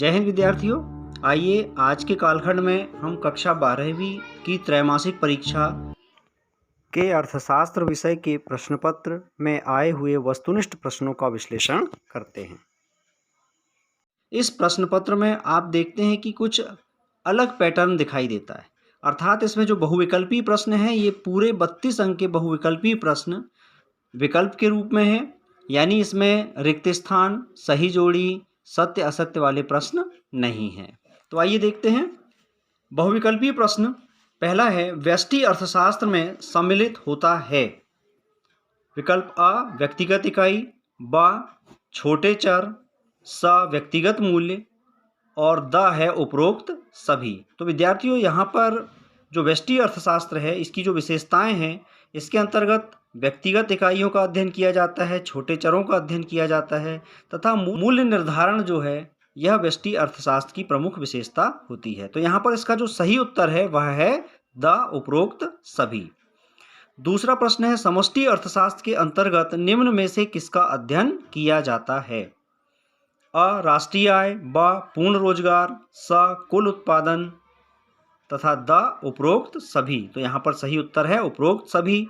जय हिंद विद्यार्थियों। आइए आज के कालखंड में हम कक्षा 12वीं की त्रैमासिक परीक्षा के अर्थशास्त्र विषय के प्रश्न पत्र में आए हुए वस्तुनिष्ठ प्रश्नों का विश्लेषण करते हैं। इस प्रश्न पत्र में आप देखते हैं कि कुछ अलग पैटर्न दिखाई देता है, अर्थात इसमें जो बहुविकल्पी प्रश्न हैं ये पूरे 32 अंक के बहुविकल्पी प्रश्न विकल्प के रूप में है, यानी इसमें रिक्त स्थान, सही जोड़ी, सत्य असत्य वाले प्रश्न नहीं हैं। तो आइए देखते हैं बहुविकल्पी प्रश्न। पहला है, व्यष्टि अर्थशास्त्र में सम्मिलित होता है। विकल्प आ व्यक्तिगत इकाई, ब छोटे चर, स व्यक्तिगत मूल्य और द है उपरोक्त सभी। तो विद्यार्थियों यहाँ पर जो व्यष्टि अर्थशास्त्र है इसकी जो विशेषताएं हैं, इसके अंतर्गत व्यक्तिगत इकाइयों का अध्ययन किया जाता है, छोटे चरों का अध्ययन किया जाता है तथा मूल्य निर्धारण जो है यह व्यष्टि अर्थशास्त्र की प्रमुख विशेषता होती है। तो यहाँ पर इसका जो सही उत्तर है वह है द उपरोक्त सभी। दूसरा प्रश्न है, समष्टि अर्थशास्त्र के अंतर्गत निम्न में से किसका अध्ययन किया जाता है? अ राष्ट्रीय आय, ब पूर्ण रोजगार, स कुल उत्पादन तथा द उपरोक्त सभी। तो यहाँ पर सही उत्तर है उपरोक्त सभी।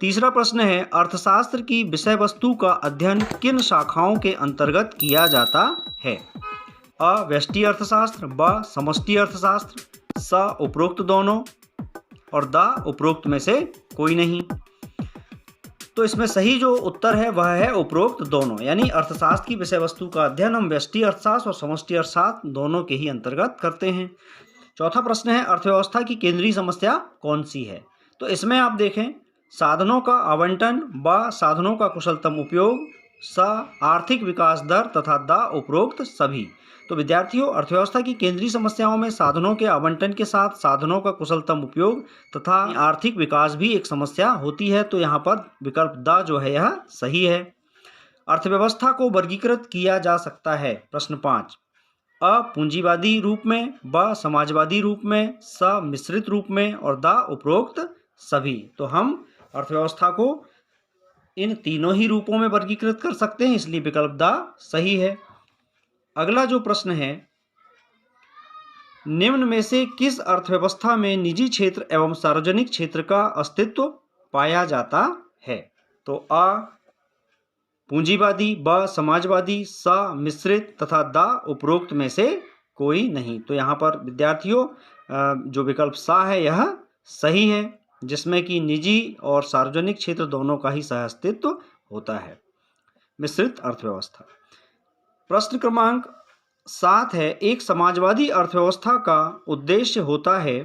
तीसरा प्रश्न है, अर्थशास्त्र की विषय वस्तु का अध्ययन किन शाखाओं के अंतर्गत किया जाता है? अ व्यष्टि अर्थशास्त्र, ब समष्टि अर्थशास्त्र, स उपरोक्त दोनों और द उपरोक्त में से कोई नहीं। तो इसमें सही जो उत्तर है वह है उपरोक्त दोनों, यानी अर्थशास्त्र की विषय वस्तु का अध्ययन हम व्यष्टि अर्थशास्त्र और समष्टि अर्थशास्त्र दोनों के ही अंतर्गत करते हैं। चौथा प्रश्न है, अर्थव्यवस्था की केंद्रीय समस्या कौन सी है? तो इसमें आप देखें, साधनों का आवंटन, ब साधनों का कुशलतम उपयोग, स आर्थिक विकास दर तथा द उपरोक्त सभी। तो विद्यार्थियों, अर्थव्यवस्था की केंद्रीय समस्याओं में साधनों के आवंटन के साथ साधनों का कुशलतम उपयोग तथा आर्थिक विकास भी एक समस्या होती है। तो यहाँ पर विकल्प द जो है यह सही है। अर्थव्यवस्था को वर्गीकृत किया जा सकता है। प्रश्न 5, अ पूंजीवादी रूप में, ब समाजवादी रूप में, स मिश्रित रूप में और द उपरोक्त सभी। तो हम अर्थव्यवस्था को इन तीनों ही रूपों में वर्गीकृत कर सकते हैं, इसलिए विकल्प द सही है। अगला जो प्रश्न है, निम्न में से किस अर्थव्यवस्था में निजी क्षेत्र एवं सार्वजनिक क्षेत्र का अस्तित्व पाया जाता है? तो अ पूंजीवादी, ब समाजवादी, स मिश्रित तथा द उपरोक्त में से कोई नहीं। तो यहाँ पर विद्यार्थियों जो विकल्प स है यह सही है, जिसमें कि निजी और सार्वजनिक क्षेत्र दोनों का ही सह अस्तित्व होता है। मिश्रित अर्थव्यवस्था। प्रश्न क्रमांक 7 है, एक समाजवादी अर्थव्यवस्था का उद्देश्य होता है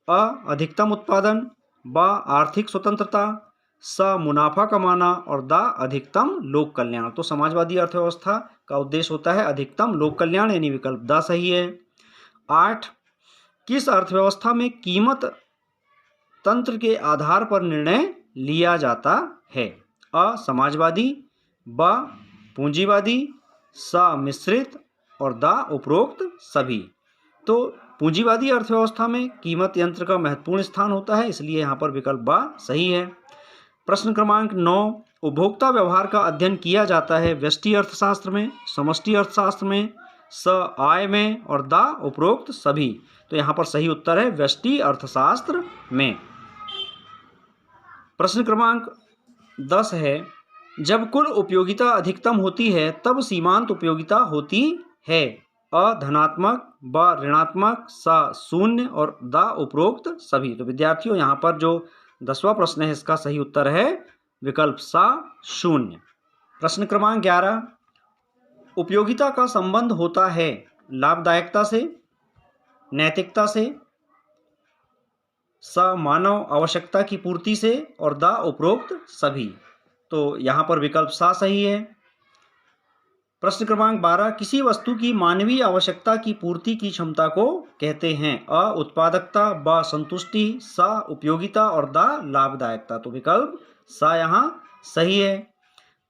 अ अधिकतम उत्पादन, ब आर्थिक स्वतंत्रता, स मुनाफा कमाना और द अधिकतम लोक कल्याण। तो समाजवादी अर्थव्यवस्था का उद्देश्य होता है अधिकतम लोक कल्याण, यानी विकल्प द सही है। 8, किस अर्थव्यवस्था में कीमत तंत्र के आधार पर निर्णय लिया जाता है? अ समाजवादी, ब पूंजीवादी, स मिश्रित और द उपरोक्त सभी। तो पूंजीवादी अर्थव्यवस्था में कीमत यंत्र का महत्वपूर्ण स्थान होता है, इसलिए यहाँ पर विकल्प ब सही है। प्रश्न क्रमांक 9, उपभोक्ता व्यवहार का अध्ययन किया जाता है व्यष्टि अर्थशास्त्र में, समष्टि अर्थशास्त्र में, स आय में और द उपरोक्त सभी। तो यहाँ पर सही उत्तर है व्यष्टि अर्थशास्त्र में। प्रश्न क्रमांक 10 है, जब कुल उपयोगिता अधिकतम होती है तब सीमांत उपयोगिता होती है। अ धनात्मक, ब ऋणात्मक, स शून्य और द उपरोक्त सभी। तो विद्यार्थियों, यहाँ पर जो 10वां प्रश्न है इसका सही उत्तर है विकल्प स शून्य। प्रश्न क्रमांक 11, उपयोगिता का संबंध होता है लाभदायकता से, नैतिकता से, स मानव आवश्यकता की पूर्ति से और द उपरोक्त सभी। तो यहाँ पर विकल्प सा सही है। प्रश्न क्रमांक 12, किसी वस्तु की मानवीय आवश्यकता की पूर्ति की क्षमता को कहते हैं? अ उत्पादकता, ब संतुष्टि, स उपयोगिता और द लाभदायकता। तो विकल्प सा यहाँ सही है।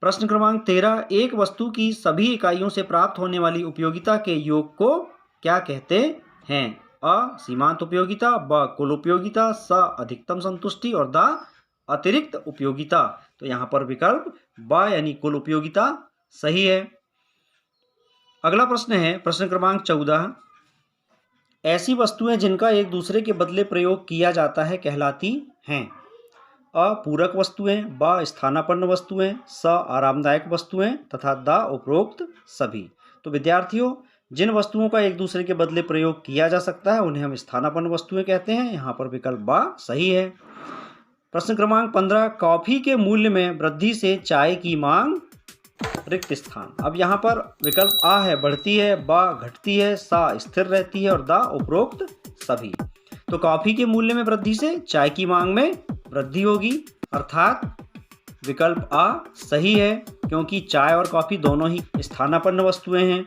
प्रश्न क्रमांक 13, एक वस्तु की सभी इकाइयों से प्राप्त होने वाली उपयोगिता के योग को क्या कहते हैं? अ सीमांत उपयोगिता, ब कुल उपयोगिता, स अधिकतम संतुष्टि और द अतिरिक्त उपयोगिता। तो यहाँ पर विकल्प ब यानी कुल उपयोगिता सही है। अगला प्रश्न है प्रश्न क्रमांक 14। ऐसी वस्तुएं जिनका एक दूसरे के बदले प्रयोग किया जाता है कहलाती हैं। अ पूरक वस्तुएं, ब स्थानापन्न वस्तुएं, स आरामदायक वस्तुएं तथा द उपरोक्त सभी। तो विद्यार्थियों, जिन वस्तुओं का एक दूसरे के बदले प्रयोग किया जा सकता है उन्हें हम स्थानापन्न वस्तुएं कहते हैं। यहाँ पर विकल्प ब सही है। प्रश्न क्रमांक 15। कॉफी के मूल्य में वृद्धि से चाय की मांग रिक्त स्थान। अब यहाँ पर विकल्प आ है बढ़ती है, ब घटती है, सा स्थिर रहती है और द उपरोक्त सभी। तो कॉफी के मूल्य में वृद्धि से चाय की मांग में वृद्धि होगी, अर्थात विकल्प आ सही है, क्योंकि चाय और कॉफी दोनों ही स्थानापन्न वस्तुएं हैं।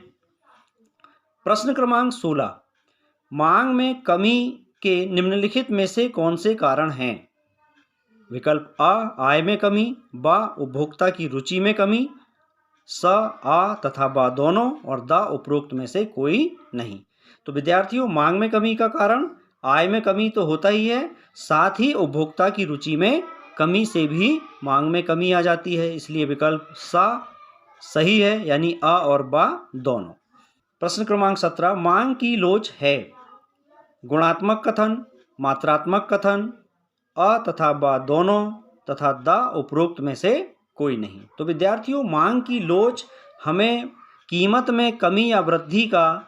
प्रश्न क्रमांक 16। मांग में कमी के निम्नलिखित में से कौन से कारण हैं? विकल्प आ आय में कमी, ब उपभोक्ता की रुचि में कमी, स आ तथा ब दोनों और द उपरोक्त में से कोई नहीं। तो विद्यार्थियों, मांग में कमी का कारण आय में कमी तो होता ही है, साथ ही उपभोक्ता की रुचि में कमी से भी मांग में कमी आ जाती है, इसलिए विकल्प सा सही है, यानी आ और बा दोनों। प्रश्न क्रमांक 17। मांग की लोच है गुणात्मक कथन, मात्रात्मक कथन, अ तथा ब दोनों तथा द उपरोक्त में से कोई नहीं। तो विद्यार्थियों, मांग की लोच हमें कीमत में कमी या वृद्धि का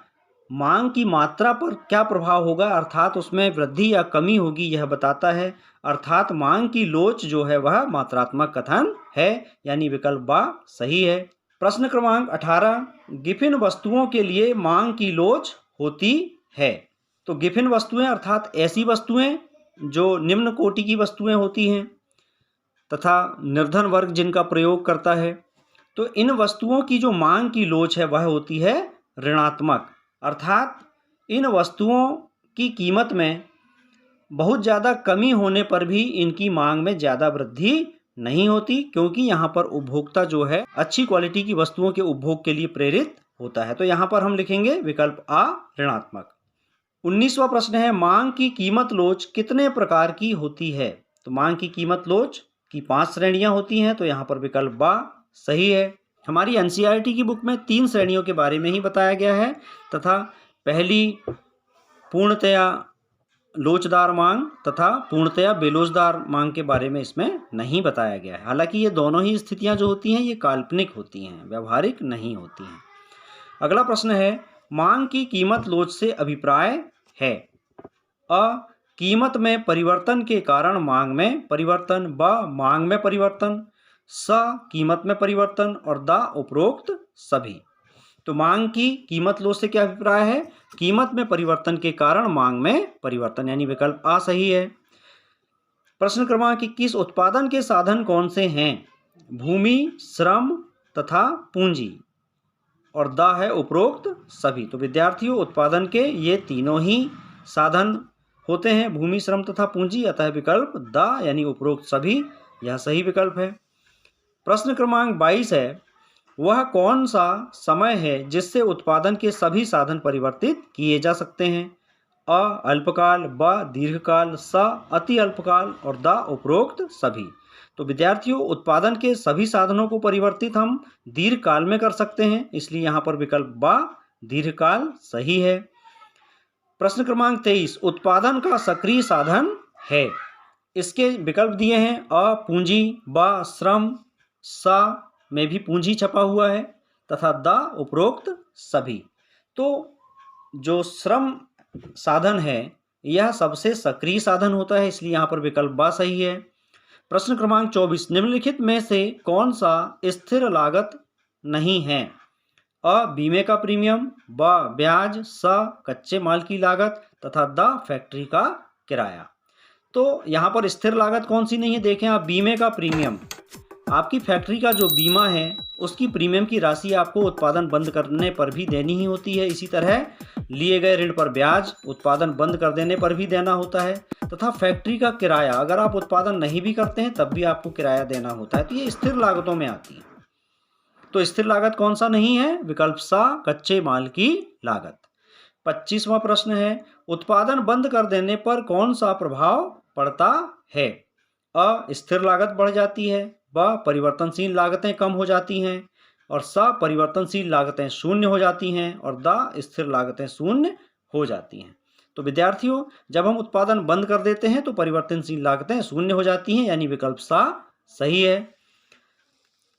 मांग की मात्रा पर क्या प्रभाव होगा, अर्थात उसमें वृद्धि या कमी होगी, यह बताता है। अर्थात मांग की लोच जो है वह मात्रात्मक कथन है, यानी विकल्प बा सही है। प्रश्न क्रमांक 18। गिफिन वस्तुओं के लिए मांग की लोच होती है। तो गिफिन वस्तुएं अर्थात ऐसी वस्तुएं जो निम्न कोटि की वस्तुएं होती हैं तथा निर्धन वर्ग जिनका प्रयोग करता है, तो इन वस्तुओं की जो मांग की लोच है वह होती है ऋणात्मक, अर्थात इन वस्तुओं की कीमत में बहुत ज़्यादा कमी होने पर भी इनकी मांग में ज़्यादा वृद्धि नहीं होती, क्योंकि यहाँ पर उपभोक्ता जो है अच्छी क्वालिटी की वस्तुओं के उपभोग के लिए प्रेरित होता है। तो यहाँ पर हम लिखेंगे विकल्प आ ऋणात्मक। 19वां प्रश्न है मांग की कीमत लोच कितने प्रकार की होती है? तो मांग की कीमत लोच की 5 श्रेणियां होती हैं, तो यहाँ पर विकल्प बा सही है। हमारी एनसीईआरटी की बुक में 3 श्रेणियों के बारे में ही बताया गया है तथा पहली पूर्णतया लोचदार मांग तथा पूर्णतया बेलोचदार मांग के बारे में इसमें नहीं बताया गया है। हालांकि ये दोनों ही स्थितियां जो होती हैं ये काल्पनिक होती हैं, व्यवहारिक नहीं होती हैं। अगला प्रश्न है मांग की कीमत लोच से अभिप्राय है। अ कीमत में परिवर्तन के कारण मांग में परिवर्तन, ब मांग में परिवर्तन, स कीमत में परिवर्तन और द उपरोक्त सभी। तो मांग की कीमत लोच से क्या अभिप्राय है? कीमत में परिवर्तन के कारण मांग में परिवर्तन, यानी विकल्प आ सही है। प्रश्न क्रमांक 21। उत्पादन के साधन कौन से हैं? भूमि, श्रम तथा पूंजी और द है उपरोक्त सभी। तो विद्यार्थियों, उत्पादन के ये तीनों ही साधन होते हैं, भूमि, श्रम तथा पूंजी, अतः विकल्प द यानी उपरोक्त सभी यह सही विकल्प है। प्रश्न क्रमांक 22 है वह कौन सा समय है जिससे उत्पादन के सभी साधन परिवर्तित किए जा सकते हैं? अ अल्पकाल, ब दीर्घकाल, स अति अल्पकाल और द उपरोक्त सभी। तो विद्यार्थियों, उत्पादन के सभी साधनों को परिवर्तित हम दीर्घकाल में कर सकते हैं, इसलिए यहाँ पर विकल्प ब दीर्घकाल सही है। प्रश्न क्रमांक 23। उत्पादन का सक्रिय साधन है। इसके विकल्प दिए हैं अ पूंजी, ब श्रम, स में भी पूंजी छपा हुआ है तथा द उपरोक्त सभी। तो जो श्रम साधन है यह सबसे सक्रिय साधन होता है, इसलिए यहाँ पर विकल्प ब सही है। प्रश्न क्रमांक 24। निम्नलिखित में से कौन सा स्थिर लागत नहीं है? अ बीमे का प्रीमियम, ब ब्याज, स कच्चे माल की लागत तथा द फैक्ट्री का किराया। तो यहाँ पर स्थिर लागत कौन सी नहीं है? देखें आप, बीमे का प्रीमियम, आपकी फैक्ट्री का जो बीमा है उसकी प्रीमियम की राशि आपको उत्पादन बंद करने पर भी देनी ही होती है। इसी तरह लिए गए ऋण पर ब्याज उत्पादन बंद कर देने पर भी देना होता है तथा फैक्ट्री का किराया, अगर आप उत्पादन नहीं भी करते हैं तब भी आपको किराया देना होता है। तो ये स्थिर लागतों में आती है। तो स्थिर लागत कौन सा नहीं है? विकल्प सा कच्चे माल की लागत। 25वां प्रश्न है उत्पादन बंद कर देने पर कौन सा प्रभाव पड़ता है? अ स्थिर लागत बढ़ जाती है, ब परिवर्तनशील लागतें कम हो जाती हैं, और स परिवर्तनशील लागतें शून्य हो जाती हैं और द स्थिर लागतें शून्य हो जाती हैं। तो विद्यार्थियों, जब हम उत्पादन बंद कर देते हैं तो परिवर्तनशील लागतें शून्य हो जाती हैं, यानी विकल्प सा सही है।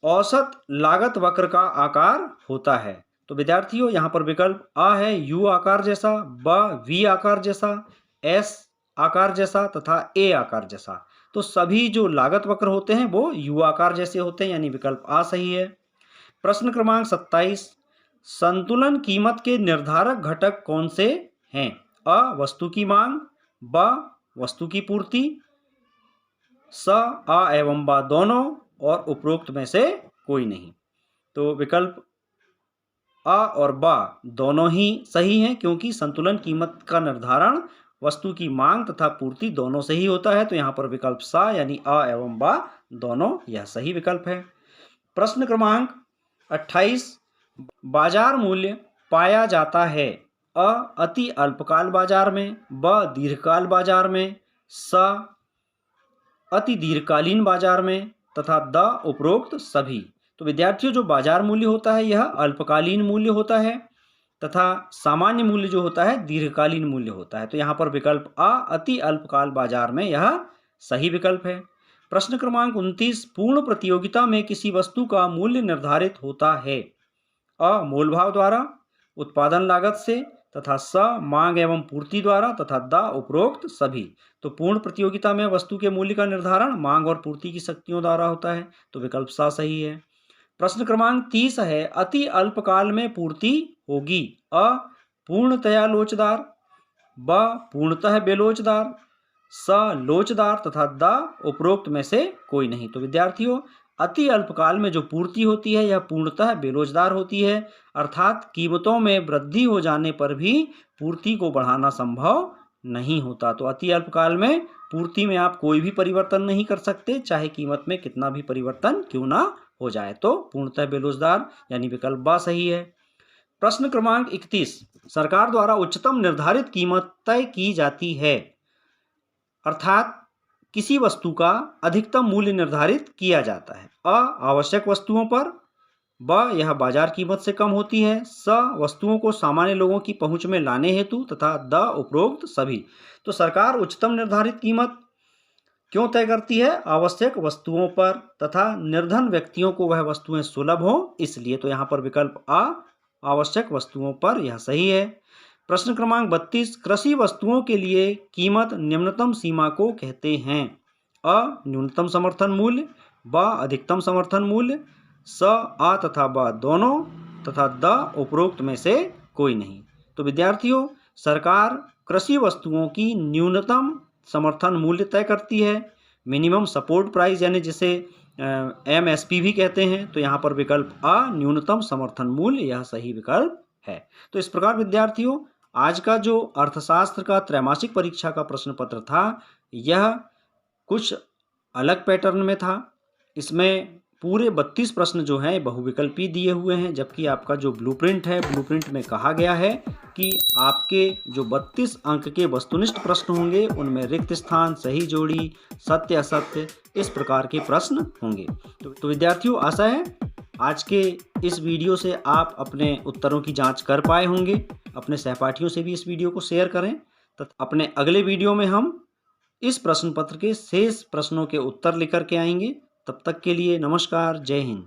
औसत लागत वक्र का आकार होता है। तो विद्यार्थियों, यहाँ पर विकल्प आ है यू आकार जैसा, ब वी आकार जैसा, एस आकार जैसा तथा ए आकार जैसा। तो सभी जो लागत वक्र होते हैं वो यू आकार जैसे होते हैं, यानी विकल्प आ सही है। प्रश्न क्रमांक 27, संतुलन कीमत के निर्धारक घटक कौन से हैं? अ वस्तु की मांग, ब वस्तु की पूर्ति, स आ एवं बा दोनों और उपरोक्त में से कोई नहीं। तो विकल्प आ और बा दोनों ही सही हैं, क्योंकि संतुलन कीमत का निर्धारण वस्तु की मांग तथा पूर्ति दोनों से ही होता है। तो यहाँ पर विकल्प सा यानी आ एवं बा दोनों यह सही विकल्प है। प्रश्न क्रमांक 28, बाजार मूल्य पाया जाता है अ अति अल्पकाल बाजार में, ब दीर्घकाल बाजार में, स अति दीर्घकालीन बाजार में तथा द उपरोक्त सभी। तो विद्यार्थियों, जो बाजार मूल्य होता है यह अल्पकालीन मूल्य होता है तथा सामान्य मूल्य जो होता है दीर्घकालीन मूल्य होता है। तो यहाँ पर विकल्प आ अति अल्पकाल बाजार में यह सही विकल्प है। प्रश्न क्रमांक 29, पूर्ण प्रतियोगिता में किसी वस्तु का मूल्य निर्धारित होता है अ मोल भाव द्वारा, उत्पादन लागत से तथा स मांग एवं पूर्ति द्वारा तथा द उपरोक्त सभी। तो पूर्ण प्रतियोगिता में वस्तु के मूल्य का निर्धारण मांग और पूर्ति की शक्तियों द्वारा होता है। तो विकल्प सा सही है। प्रश्न क्रमांक 30 है, अति अल्पकाल में पूर्ति होगी अ पूर्णतया लोचदार, ब पूर्णतः बेलोचदार, स लोचदार तथा द उपरोक्त में से कोई नहीं। तो विद्यार्थियों, अति अल्पकाल में जो पूर्ति होती है यह पूर्णतः बेलोचदार होती है, अर्थात कीमतों में वृद्धि हो जाने पर भी पूर्ति को बढ़ाना संभव नहीं होता। तो अति अल्पकाल में पूर्ति में आप कोई भी परिवर्तन नहीं कर सकते, चाहे कीमत में कितना भी परिवर्तन क्यों ना हो जाए। तो पूर्णतः बेलोचदार यानी विकल्प ब सही है। प्रश्न क्रमांक 31, सरकार द्वारा उच्चतम निर्धारित कीमत तय की जाती है, अर्थात किसी वस्तु का अधिकतम मूल्य निर्धारित किया जाता है अ आवश्यक वस्तुओं पर, ब यह बाजार कीमत से कम होती है, स वस्तुओं को सामान्य लोगों की पहुंच में लाने हेतु तथा द उपरोक्त सभी। तो सरकार उच्चतम निर्धारित कीमत क्यों तय करती है? आवश्यक वस्तुओं पर तथा निर्धन व्यक्तियों को वह वस्तुएं सुलभ हो इसलिए। तो यहाँ पर विकल्प आ आवश्यक वस्तुओं पर यह सही है। प्रश्न क्रमांक 32, कृषि वस्तुओं के लिए कीमत निम्नतम सीमा को कहते हैं अ न्यूनतम समर्थन मूल्य, ब अधिकतम समर्थन मूल्य, स आ तथा ब दोनों तथा द उपरोक्त में से कोई नहीं। तो विद्यार्थियों, सरकार कृषि वस्तुओं की न्यूनतम समर्थन मूल्य तय करती है, मिनिमम सपोर्ट प्राइस यानी जिसे MSP भी कहते हैं। तो यहाँ पर विकल्प आ न्यूनतम समर्थन मूल्य यह सही विकल्प है। तो इस प्रकार विद्यार्थियों, आज का जो अर्थशास्त्र का त्रैमासिक परीक्षा का प्रश्न पत्र था यह कुछ अलग पैटर्न में था। इसमें पूरे 32 प्रश्न जो हैं बहुविकल्पी दिए हुए हैं, जबकि आपका जो ब्लूप्रिंट है, ब्लूप्रिंट में कहा गया है कि आपके जो 32 अंक के वस्तुनिष्ठ प्रश्न होंगे उनमें रिक्त स्थान, सही जोड़ी, सत्य असत्य इस प्रकार के प्रश्न होंगे। तो विद्यार्थियों, आशा है आज के इस वीडियो से आप अपने उत्तरों की जांच कर पाए होंगे। अपने सहपाठियों से भी इस वीडियो को शेयर करें तथा अपने अगले वीडियो में हम इस प्रश्न पत्र के शेष प्रश्नों के उत्तर लेकर के आएंगे। तब तक के लिए नमस्कार, जय हिंद।